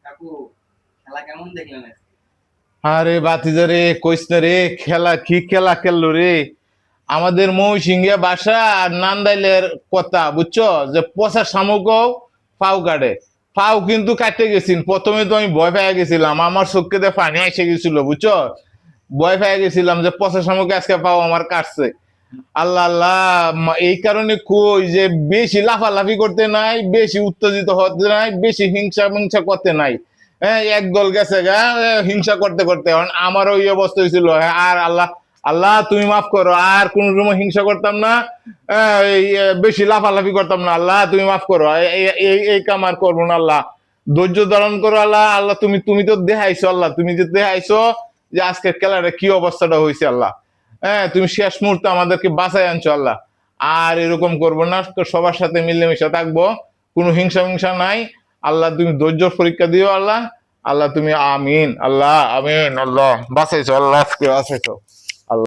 কাকু, খেলা কেমন দেখলেন আজকে? আরে বাতিজা রে, কইস না রে, খেলা কি খেলা খেললো রে। আমাদের মৌসিংহে বাসা আর নান্দাইলের কথা বুঝছো, যে পচা শামুকও ফাউ কাটে। ফাউ কিন্তু কাটতে গেছিন, প্রথমে তো আমি ভয় পেয়ে গেছিলাম, আমার চোখকে দিয়ে পানি এসে গেছিল বুঝছো। ভয় পেয়ে গেছিলাম যে পচা শামুক আজকে পাও আমার কাটছে। আল্লাহ আল্লাহ, এই কারণে কই যে বেশি লাফালাফি করতে নাই, বেশি উত্তেজিত হতে নাই, বেশি হিংসা মিংসা করতে নাই। হ্যাঁ, এক দল গেছে গা হিংসা করতে করতে, এখন আমারও এই অবস্থা হয়েছিল। হ্যাঁ, আর আল্লাহ আল্লাহ তুমি মাফ করো, আর কোন সময় হিংসা করতাম না। বেশি লাফালাফি করতাম না, আল্লাহ তুমি মাফ করো। এই কাম আর করবো না আল্লাহ। ধৈর্য ধারণ করো আল্লাহ। আল্লাহ তুমি তো দেখাইছো, আল্লাহ তুমি যে দেখাইছো যে আজকের খেলাটা কি অবস্থাটা হয়েছে আল্লাহ। হ্যাঁ, তুমি শেষ মুহূর্তে আমাদেরকে বাঁচাই আনছো আল্লাহ। আর এরকম করবো না, তো সবার সাথে মিলেমিশে থাকবো, কোনো হিংসা মিংসা নাই। আল্লাহ তুমি ধৈর্য পরীক্ষা দিও আল্লাহ। আল্লাহ তুমি আমিন, আল্লাহ আমিন, আল্লাহ বাঁচাইছো, আল্লাহ আজকে বাঁচাইছো।